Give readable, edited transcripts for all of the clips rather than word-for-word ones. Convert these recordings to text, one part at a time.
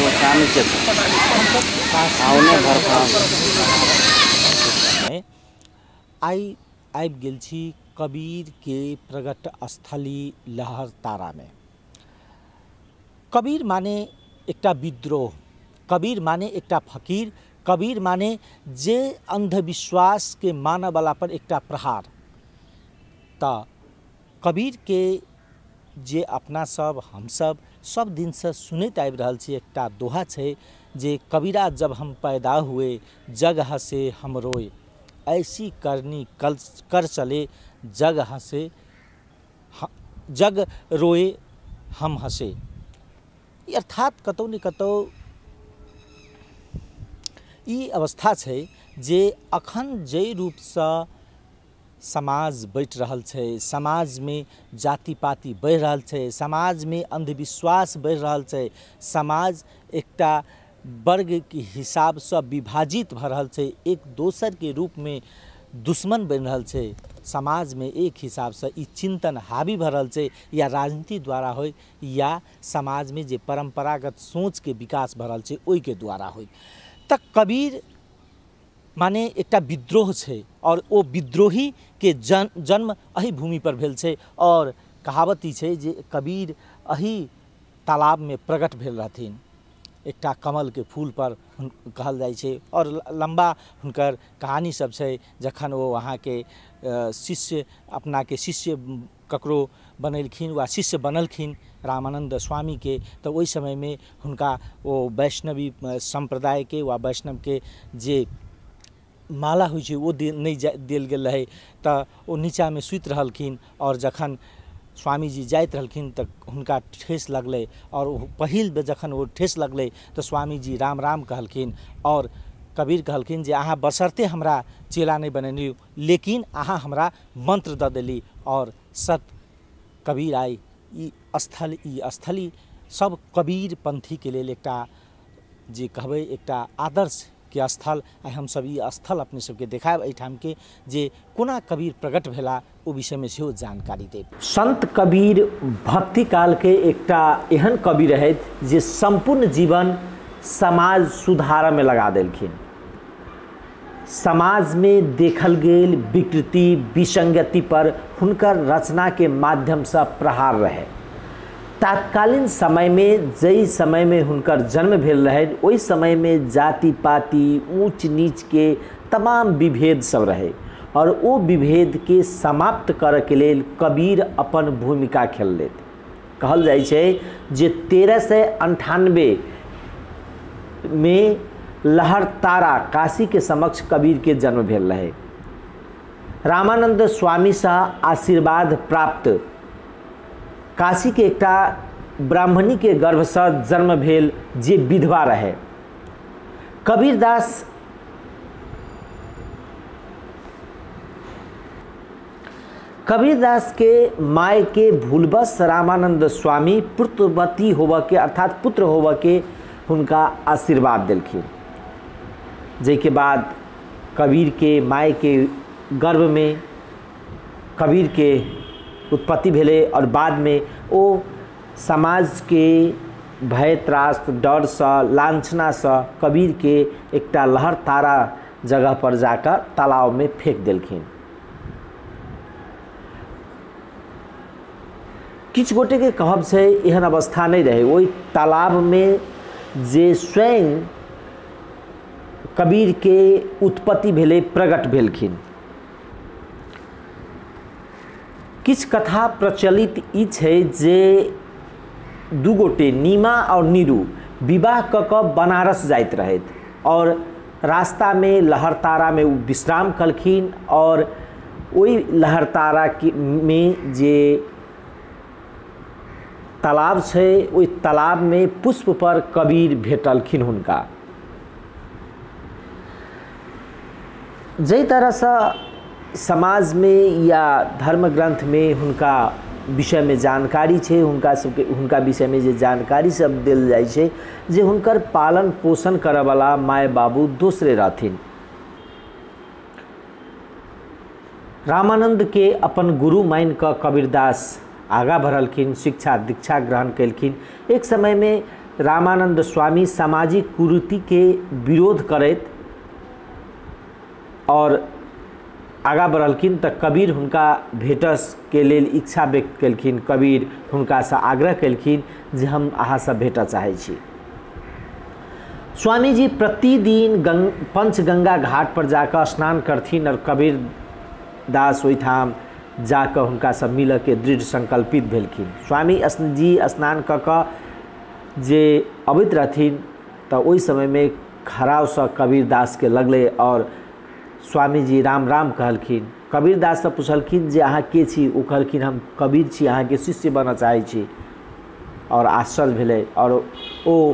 मकान के आउने भरखाम आबि गेल छी कबीर के प्रगट स्थली लहरतारा में। कबीर माने एकटा विद्रोह, कबीर माने एकटा फकीर, कबीर माने जे अंधविश्वास के मानय वाला पर एकटा प्रहार। ता कबीर के जे अपना सब हम सब दिन से सुनैत आबि रहल छी एकटा दोहा छै जे कबीरा जब हम पैदा हुए जग हसे हम रोए, ऐसी करनी कर चले जग हसे जग रोए हम हसे। अर्थात कतौ न कतौ ई अवस्था छै जे अखन जै रूप से समाज बढ़ि रहल छै, समाज में जाति पाति बढ़ि रहल छै, समाज में अंधविश्वास बढ़ि रहल छै, समाज एकटा वर्ग के हिसाब से विभाजित भ रहल छै, एक दोसर के रूप में दुश्मन बन रहल छै, समाज में एक हिसाब से ई चिंतन हावी भ रहल छै, या राजनीति द्वारा हो या समाज में जे परंपरागत सोच के विकास भ रहल छै ओई के द्वारा हो। त कबीर माने एकटा विद्रोह छै और ओ विद्रोही के जन्म अही भूमि पर भेल छै। और कहावत ई छै जे कबीर अही तालाब में प्रगट भेल रहथिन, एकटा कमल के फूल पर कहल जाइ छै। और लंबा हुनकर कहानी सब छै, जखन वो वहाँ के शिष्य अपना के शिष्य ककरो बनेलखिन वा शिष्य बनलखिन रामानंद स्वामी के, तो ओई समय में हुनका वो वैष्णवी संप्रदाय के वा वैष्णव के जे माला होइ छै वो नहीं देल गेल रहे, तो वो नीचा में सुति रहलखिन। और जखन स्वामी जी जाइत रहलखिन तो हुनका ठेस लगले, और पहिल बेर जखन वो ठेस लगले तो स्वामी जी राम राम कहलखिन। और कबीर कहलखिन जे अहाँ बसरते हमरा चेला नहीं बनेली, लेकिन अहाँ हमरा मंत्र द देली। और सत कबीर आई ई स्थली सब कबीर पंथी के लिए एकटा जे कहबै एकटा आदर्श के स्थल। हम सब ई स्थल अपने सबके देखाब एठाम के जे कोना कबीर प्रगट भेला ओ विषय में सेहो जानकारी देब। संत कबीर भक्ति काल के एकटा एहन कवि रहथि जे संपूर्ण जीवन समाज सुधार में लगा देलखिन। समाज में देखल गेल विकृति विसंगति पर हुनकर रचना के माध्यम से प्रहार रहे। तत्कालीन समय में जई समय में हुनकर जन्म भेल रहे ओई समय में जाति पाति ऊंच नीच के तमाम विभेद सब रहे, और वो विभेद के समाप्त करे के लेल कबीर अपन भूमिका खेललथि। कहल जाइ छै जे 1398 में लहरतारा काशी के समक्ष कबीर के जन्म भेल रहे। रामानंद स्वामी से आशीर्वाद प्राप्त काशी के एकटा ब्राह्मणी के गर्भ से जन्म भेल जे विधवा रहे। कबीरदास के माय के भूलवश रामानंद स्वामी पुत्रवती होवा के अर्थात पुत्र होवा के हुनका आशीर्वाद देलखिन। जेके बाद कबीर के माय के गर्भ में कबीर के उत्पत्ति भेले, और बाद में वो समाज के भय त्रास डर से लांछना से कबीर के एकटा लहरतारा जगह पर जाकर तालाब में फेंक देलखिन। किछ गोटे के कहब से एहन अवस्था नहीं रहे, वही तालाब में जे स्वयं कबीर के उत्पत्ति भेले प्रगट भेलखिन। किछ कथा प्रचलित ई छै जे दू गोटे नीमा और नीरू विवाह क क बनारस जाइत रहथि, और रास्ता में लहरतारा में विश्राम कलखिन। और ओई लहरतारा में जे तालाब छै ओई तालाब में पुष्प पर कबीर भेटलखिन हुनका। जै तरह से समाज में या धर्म ग्रंथ में हुनका विषय में जानकारी छै, हुनका विषय में जे जानकारी सब देल जाइ छै जे हुनकर पालन पोषण करे वाला माय बाबू दूसरे रहथिन। रामानंद के अपन गुरु मान क कबीरदास आगा बढ़लखिन, शिक्षा दीक्षा ग्रहण कलखिन। एक समय में रामानंद स्वामी सामाजिक कुरीति के विरोध करैत और आगा बढ़लखिन तऽ कबीर हुनका भेटस के लेल इच्छा व्यक्त केलखिन। कबीर हुनकासँ आग्रह केलखिन जे हम अहाँसँ भेटऽ चाहै छी। स्वामी जी प्रतिदिन पंचगंगा घाट पर जाकर स्नान करथिन और कबीर दास ओहिठाम जाकर हुनकासँ मिलऽ के दृढ़ संकल्पित भेलखिन। स्वामी जी स्नान कऽ कऽ जे अबैत रहथिन तऽ ओहि समय में खड़ावसँ कबीर दास के लगले और स्वामी जी राम राम कहलखिन। कबीर दास से पूछलखिन जे अहाँ के छी? ओ कहलखिन हम कबीर छी, अहाँ के शिष्य बनऽ चाहै छी। और आश्चर्य भेलै और ओ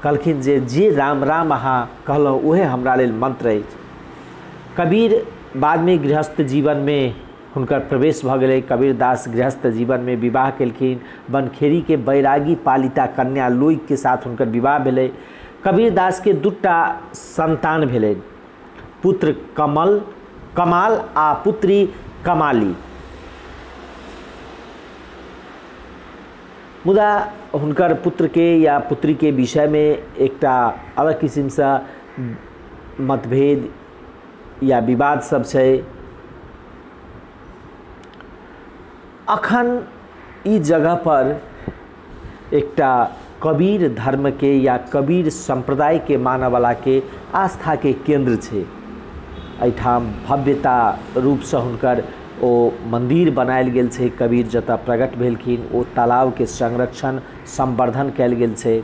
कहलखिन जे राम राम अहाँ कहलहुँ उहे हमरा लेल मंत्र अछि। कबीर बाद में गृहस्थ जीवन में हुनकर प्रवेश भऽ गेलै। कबीर दास गृहस्थ जीवन में विवाह केलखिन। बनखेड़ी के बैरागी पालिता कन्या लोई के साथ हुनकर विवाह भेलै। कबीर दास के दूटा संतान भेलै, पुत्र कमाल आ पुत्री कमाली। मुदा हुनकर पुत्र के या पुत्री के विषय में एकटा अलग किस्म से मतभेद या विवाद सब छै। अखन ई जगह पर एकटा कबीर धर्म के या कबीर संप्रदाय के मानय वाला के आस्था के केंद्र छै। एहिठाम भव्यता रूप से हुनकर ओ मंदिर बनायल गेल छै। कबीर जतऽ प्रकट भेलखिन ओ तालाब के संरक्षण संवर्धन कयल गेल छै।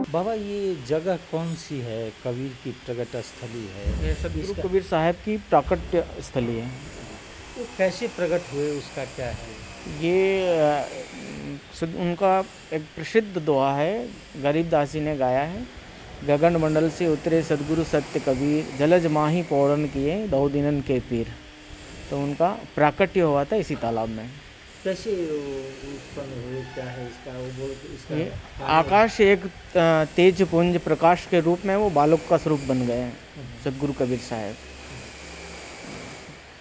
बाबा ये जगह कौन सी है? कबीर की प्रकट स्थली है? ये सदगुरु कबीर साहब की प्राकट्य स्थली है। तो कैसे प्रकट हुए, उसका क्या है? ये उनका एक प्रसिद्ध दोहा है, गरीबदास जी ने गाया है। गगन मंडल से उतरे सदगुरु सत्य कबीर, जलज माही पौड़न किए दो दिनन के पीर। तो उनका प्राकट्य हुआ था इसी तालाब में। कैसे उत्पन्न हुए, क्या है इसका? वो बोल इसका ये आकाश से एक तेज पुंज प्रकाश के रूप में वो बालक का स्वरूप बन गए हैं सदगुरु कबीर साहब।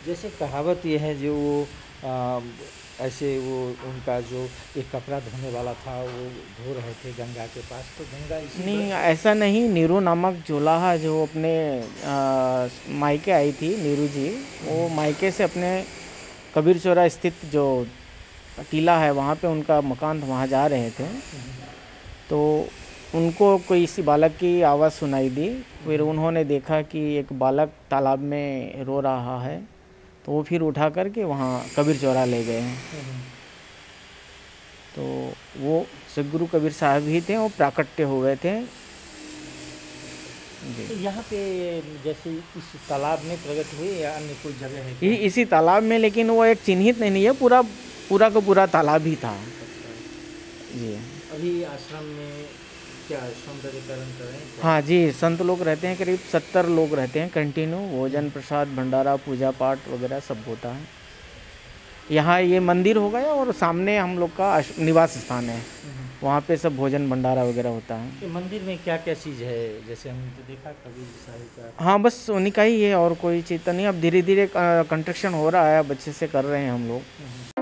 जैसे कहावत ये है जो वो ऐसे वो उनका जो एक कपड़ा धोने वाला था वो धो रहे थे गंगा के पास, तो गंगा नहीं ऐसा नहीं। नीरू नामक जोलाहा जो अपने मायके आई थी, नीरू जी, वो मायके से अपने कबीर चौरा स्थित जो टीला है वहाँ पे उनका मकान था, वहाँ जा रहे थे। तो उनको कोई इसी बालक की आवाज़ सुनाई दी। फिर उन्होंने देखा कि एक बालक तालाब में रो रहा है, तो वो फिर उठा करके वहाँ कबीर चौरा ले गए हैं। तो वो सदगुरु कबीर साहब ही थे, वो प्राकट्य हो गए थे। तो यहाँ पे जैसे इस तालाब में प्रकट हुए या अन्य कोई जगह है? इसी तालाब में, लेकिन वो एक चिन्हित नहीं है, पूरा का पूरा तालाब ही था जी। अभी आश्रम में क्या सौंदर्यीकरण करें? हाँ जी, संत लोग रहते हैं, करीब 70 लोग रहते हैं कंटिन्यू, भोजन प्रसाद भंडारा पूजा पाठ वगैरह सब होता है। यहाँ ये मंदिर हो गया और सामने हम लोग का निवास स्थान है, वहाँ पे सब भोजन भंडारा वगैरह होता है। ये मंदिर में क्या क्या चीज़ है? जैसे हमने तो देखा कबीर साहिब का। हाँ बस उन्हीं का ही है और कोई चीज़ तो नहीं। अब धीरे धीरे कंस्ट्रक्शन हो रहा है, अब अच्छे से कर रहे हैं हम लोग।